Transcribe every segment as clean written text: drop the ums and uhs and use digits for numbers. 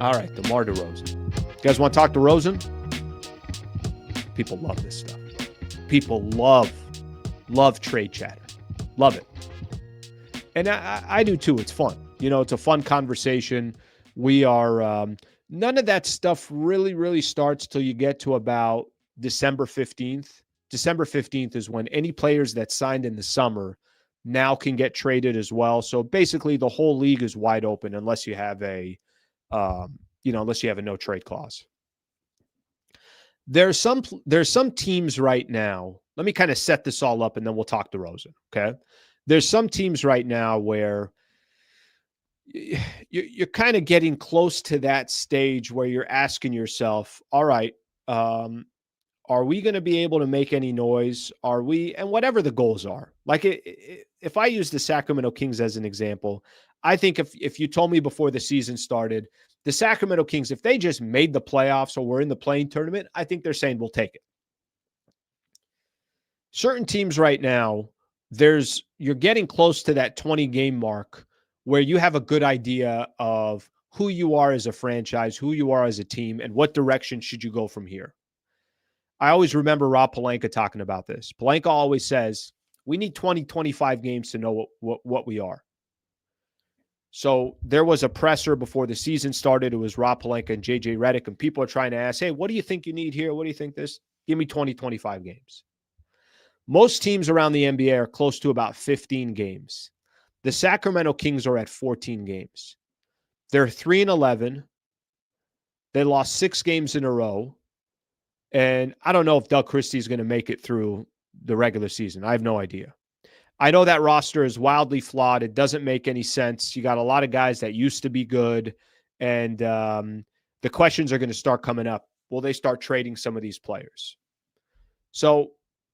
All right, DeMar DeRozan. You guys want to talk DeRozan? People love this stuff. People love trade chatter. Love it. And I do too. It's fun. It's a fun conversation. We are, none of that stuff really starts till you get to about December 15th. December 15th is when any players that signed in the summer now can get traded as well. So basically the whole league is wide open unless you have unless you have a no trade clause. There's some teams right now. Let me kind of set this all up and then we'll talk DeRozan. Okay. There's some teams right now where you're kind of getting close to that stage where you're asking yourself, all right, are we going to be able to make any noise? Are we, and whatever the goals are, like if I use the Sacramento Kings as an example, I think if you told me before the season started, the Sacramento Kings, if they just made the playoffs or were in the playing tournament, I think they're saying we'll take it. Certain teams right now, you're getting close to that 20-game mark where you have a good idea of who you are as a franchise, who you are as a team, and what direction should you go from here. I always remember Rob Pelinka talking about this. Pelinka always says, we need 20, 25 games to know what we are. So there was a presser before the season started. It was Rob Pelinka and JJ Redick, and people are trying to ask, hey, what do you think you need here? What do you think this? Give me 20, 25 games. Most teams around the NBA are close to about 15 games. The Sacramento Kings are at 14 games. They're 3-11. They lost 6 games in a row. And I don't know if Doug Christie is going to make it through the regular season. I have no idea. I know that roster is wildly flawed. It doesn't make any sense. You got a lot of guys that used to be good. And the questions are going to start coming up. Will they start trading some of these players? So,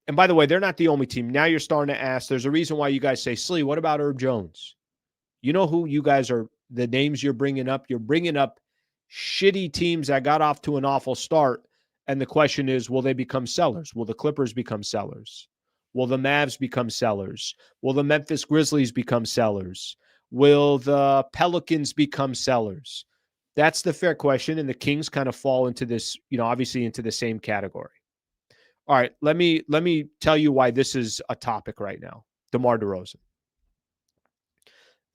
and by the way, they're not the only team. Now you're starting to ask, there's a reason why you guys say, Slee, what about Herb Jones? You know who you guys are, the names you're bringing up? You're bringing up shitty teams that got off to an awful start. And the question is, will they become sellers? Will the Clippers become sellers? Will the Mavs become sellers? Will the Memphis Grizzlies become sellers? Will the Pelicans become sellers? That's the fair question. And the Kings kind of fall into this, obviously into the same category. All right, let me tell you why this is a topic right now. DeMar DeRozan.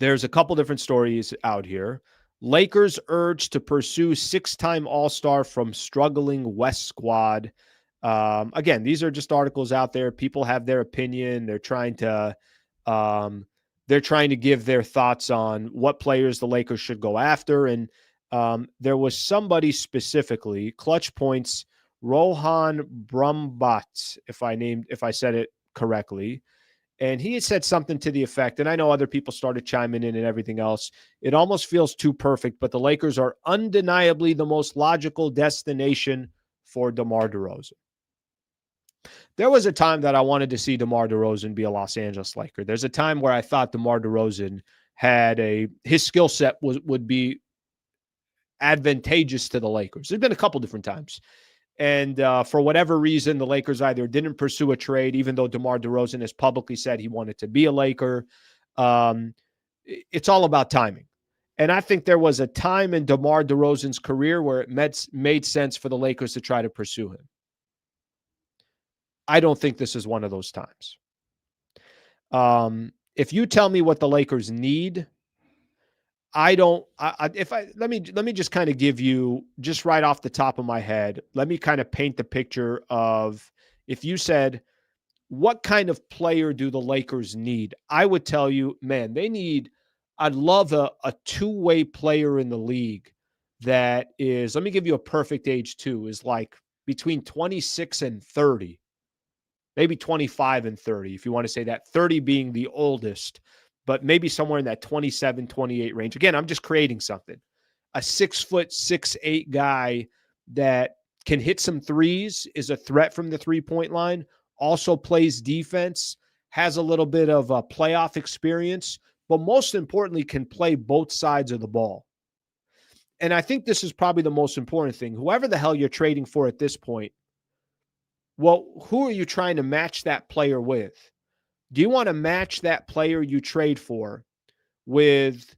There's a couple different stories out here. Lakers urged to pursue 6-time All-Star from struggling West squad. Again, these are just articles out there. People have their opinion. They're trying to give their thoughts on what players the Lakers should go after. And there was somebody specifically, Clutch Points, Rohan Brumbat, if I said it correctly. And he had said something to the effect, and I know other people started chiming in and everything else. It almost feels too perfect, but the Lakers are undeniably the most logical destination for DeMar DeRozan. There was a time that I wanted to see DeMar DeRozan be a Los Angeles Laker. There's a time where I thought DeMar DeRozan his skill set would be advantageous to the Lakers. There's been a couple different times. And for whatever reason, the Lakers either didn't pursue a trade, even though DeMar DeRozan has publicly said he wanted to be a Laker. It's all about timing. And I think there was a time in DeMar DeRozan's career where it made sense for the Lakers to try to pursue him. I don't think this is one of those times. If you tell me what the Lakers need, let me just kind of give you, just right off the top of my head, let me kind of paint the picture of, if you said, what kind of player do the Lakers need? I would tell you, man, I'd love a two-way player in the league that is, let me give you a perfect age too, is like between 26 and 30, maybe 25 and 30, if you want to say that, 30 being the oldest, but maybe somewhere in that 27, 28 range. Again, I'm just creating something. A 6'6" guy that can hit some threes, is a threat from the three-point line, also plays defense, has a little bit of a playoff experience, but most importantly, can play both sides of the ball. And I think this is probably the most important thing. Whoever the hell you're trading for at this point, well, who are you trying to match that player with? Do you want to match that player you trade for with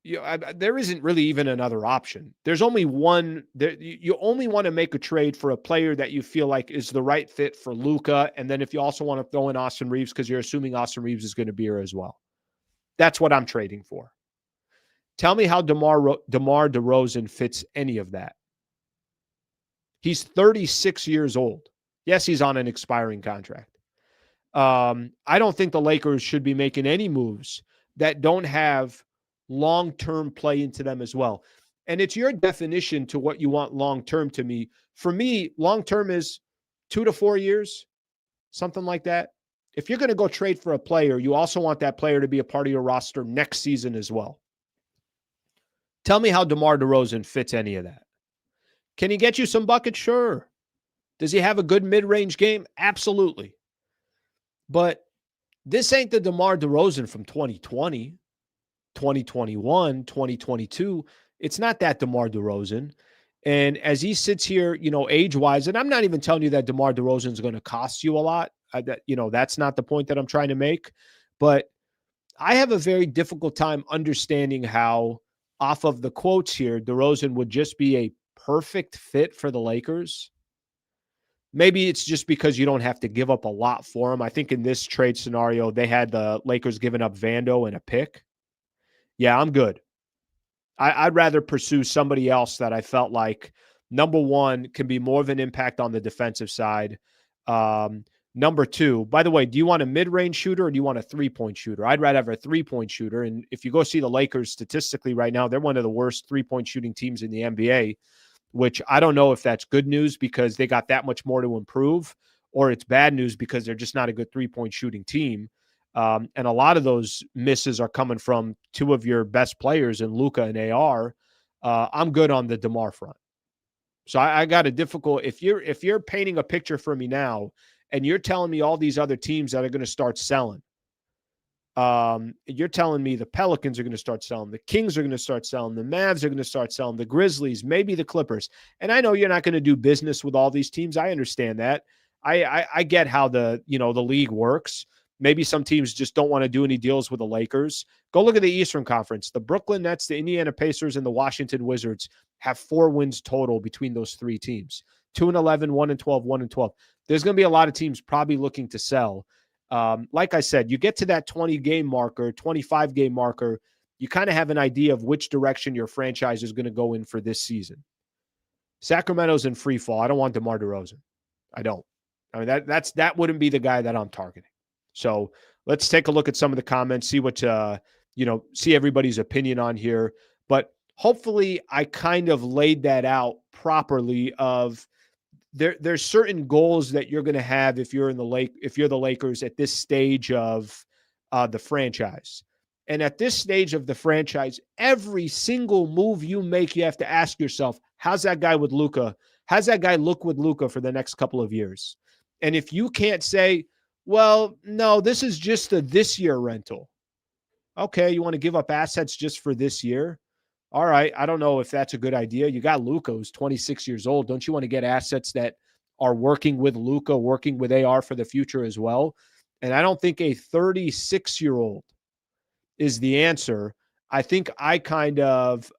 there isn't really even another option. There's only one. You only want to make a trade for a player that you feel like is the right fit for Luka, and then if you also want to throw in Austin Reeves because you're assuming Austin Reeves is going to be here as well. That's what I'm trading for. Tell me how DeMar DeRozan fits any of that. He's 36 years old. Yes, he's on an expiring contract. I don't think the Lakers should be making any moves that don't have long-term play into them as well. And it's your definition to what you want long-term to me. For me, long-term is 2 to 4 years, something like that. If you're going to go trade for a player, you also want that player to be a part of your roster next season as well. Tell me how DeMar DeRozan fits any of that. Can he get you some buckets? Sure. Does he have a good mid-range game? Absolutely. But this ain't the DeMar DeRozan from 2020, 2021, 2022. It's not that DeMar DeRozan. And as he sits here, age-wise, and I'm not even telling you that DeMar DeRozan is going to cost you a lot. That's not the point that I'm trying to make. But I have a very difficult time understanding how, off of the quotes here, DeRozan would just be a perfect fit for the Lakers. Maybe it's just because you don't have to give up a lot for him. I think in this trade scenario, they had the Lakers giving up Vando and a pick. Yeah, I'm good. I'd rather pursue somebody else that I felt like, number one, can be more of an impact on the defensive side. Number two, by the way, do you want a mid-range shooter or do you want a three-point shooter? I'd rather have a three-point shooter. And if you go see the Lakers statistically right now, they're one of the worst three-point shooting teams in the NBA, which I don't know if that's good news because they got that much more to improve, or it's bad news because they're just not a good three-point shooting team. And a lot of those misses are coming from two of your best players in Luka and AR. I'm good on the DeMar front. So I got a difficult, if you're painting a picture for me now and you're telling me all these other teams that are going to start selling, you're telling me the Pelicans are going to start selling, the Kings are going to start selling, the Mavs are going to start selling, the Grizzlies, maybe the Clippers. And I know you're not going to do business with all these teams. I understand that. I get how the league works. Maybe some teams just don't want to do any deals with the Lakers. Go look at the Eastern Conference. The Brooklyn Nets, the Indiana Pacers, and the Washington Wizards have 4 wins total between those 3 teams. 2-11, 1-12, 1-12. There's going to be a lot of teams probably looking to sell. Like I said, you get to that 20-game marker, 25-game marker, you kind of have an idea of which direction your franchise is going to go in for this season. Sacramento's in free fall. I don't want DeMar DeRozan. I don't. I mean, that wouldn't be the guy that I'm targeting. So let's take a look at some of the comments, see what, see everybody's opinion on here. But hopefully I kind of laid that out properly of there's certain goals that you're going to have if you're the Lakers at this stage of the franchise. And at this stage of the franchise, every single move you make, you have to ask yourself, how's that guy with Luka? How's that guy look with Luka for the next couple of years? And if you can't say, well, no, this is just a this year rental. Okay, you want to give up assets just for this year? All right, I don't know if that's a good idea. You got Luka, who's 26 years old. Don't you want to get assets that are working with Luka, working with AR for the future as well? And I don't think a 36-year-old is the answer. I think I kind of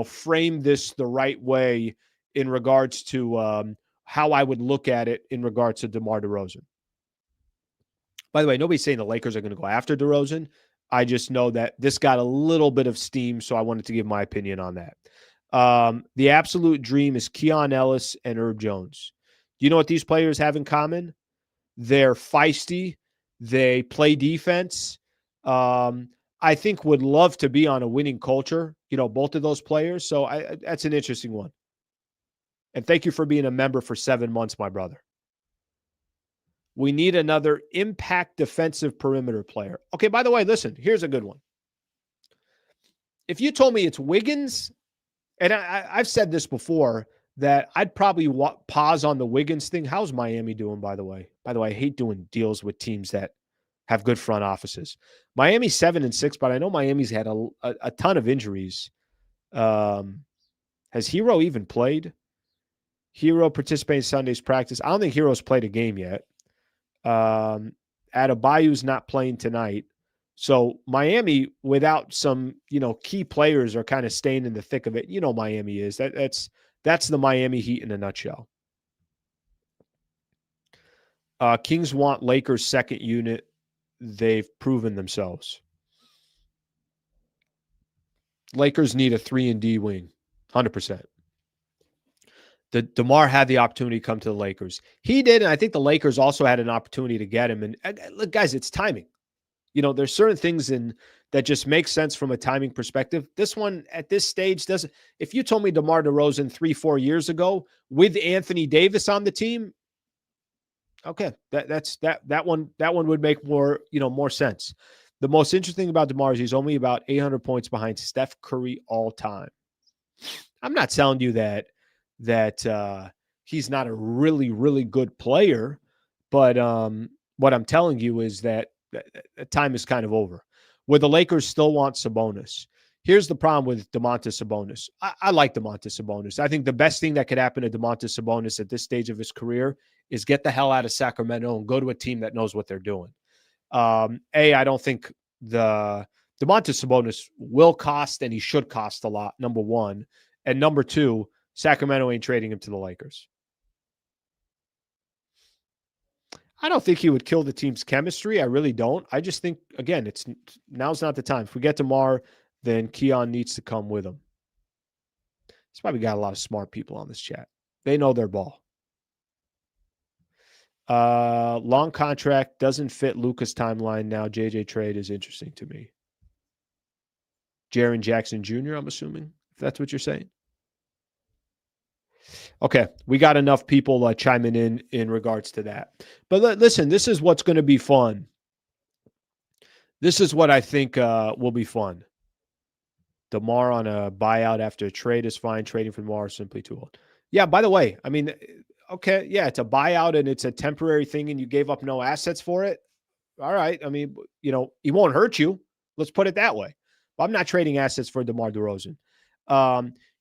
frame this the right way in regards to how I would look at it in regards to DeMar DeRozan. By the way, nobody's saying the Lakers are going to go after DeRozan. I just know that this got a little bit of steam, so I wanted to give my opinion on that. The absolute dream is Keon Ellis and Herb Jones. Do you know what these players have in common? They're feisty. They play defense. I think would love to be on a winning culture, both of those players. So that's an interesting one. And thank you for being a member for 7 months, my brother. We need another impact defensive perimeter player. Okay, by the way, listen, here's a good one. If you told me it's Wiggins, and I've said this before, that I'd probably pause on the Wiggins thing. How's Miami doing, by the way? By the way, I hate doing deals with teams that have good front offices. Miami's 7-6, but I know Miami's had a ton of injuries. Has Hero even played? Hero participated in Sunday's practice. I don't think Hero's played a game yet. Adebayo's not playing tonight. So Miami, without some, key players, are kind of staying in the thick of it. Miami is that's the Miami Heat in a nutshell. Kings want Lakers' second unit. They've proven themselves. Lakers need a 3-and-D wing, 100%. DeMar had the opportunity to come to the Lakers. He did, and I think the Lakers also had an opportunity to get him. And look, guys, it's timing. There's certain things that just make sense from a timing perspective. This one at this stage doesn't. If you told me DeMar DeRozan 3-4 years ago with Anthony Davis on the team, okay, that one would make more sense. The most interesting thing about DeMar is he's only about 800 points behind Steph Curry all time. I'm not telling you that he's not a really, really good player, but what I'm telling you is that time is kind of over. Where the Lakers still want Sabonis. Here's the problem with Domantas Sabonis. I like Domantas Sabonis. I think the best thing that could happen to Domantas Sabonis at this stage of his career is get the hell out of Sacramento and go to a team that knows what they're doing. I don't think the Domantas Sabonis will cost, and he should cost a lot, number one. And number two, Sacramento ain't trading him to the Lakers. I don't think he would kill the team's chemistry. I really don't. I just think, again, now's not the time. If we get DeMar, then Keon needs to come with him. He's probably got a lot of smart people on this chat. They know their ball. Long contract doesn't fit Luka's timeline now. JJ trade is interesting to me. Jaren Jackson Jr., I'm assuming, if that's what you're saying. Okay, we got enough people chiming in regards to that. But listen, this is what's going to be fun. This is what I think will be fun. DeMar on a buyout after a trade is fine. Trading for DeMar is simply too old. Yeah, by the way, I mean, okay, yeah, it's a buyout and it's a temporary thing and you gave up no assets for it. All right. I mean, he won't hurt you. Let's put it that way. But I'm not trading assets for DeMar DeRozan.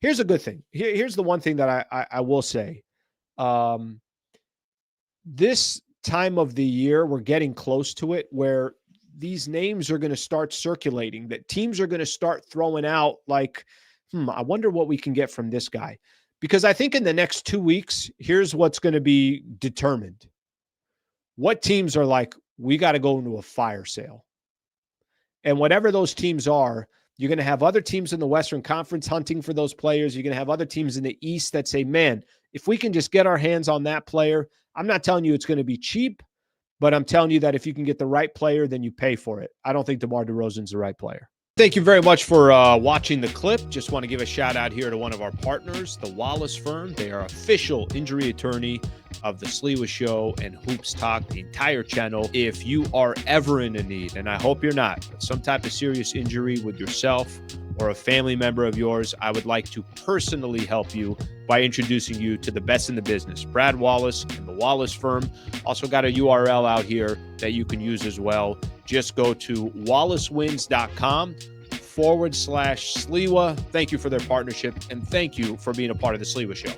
Here's a good thing. Here's the one thing that I will say. This time of the year, we're getting close to it where these names are going to start circulating, that teams are going to start throwing out like, I wonder what we can get from this guy. Because I think in the next 2 weeks, here's what's going to be determined. What teams are like, we got to go into a fire sale. And whatever those teams are, you're going to have other teams in the Western Conference hunting for those players. You're going to have other teams in the East that say, man, if we can just get our hands on that player, I'm not telling you it's going to be cheap, but I'm telling you that if you can get the right player, then you pay for it. I don't think DeMar DeRozan's the right player. Thank you very much for watching the clip. Just want to give a shout out here to one of our partners, the Wallace Firm. They are official injury attorney of the Sliwa Show and Hoops Talk, the entire channel. If you are ever in a need, and I hope you're not, but some type of serious injury with yourself or a family member of yours, I would like to personally help you by introducing you to the best in the business, Brad Wallace and the Wallace Firm. Also got a URL out here that you can use as well. Just go to wallacewins.com/Sliwa. Thank you for their partnership, and thank you for being a part of the Sliwa Show.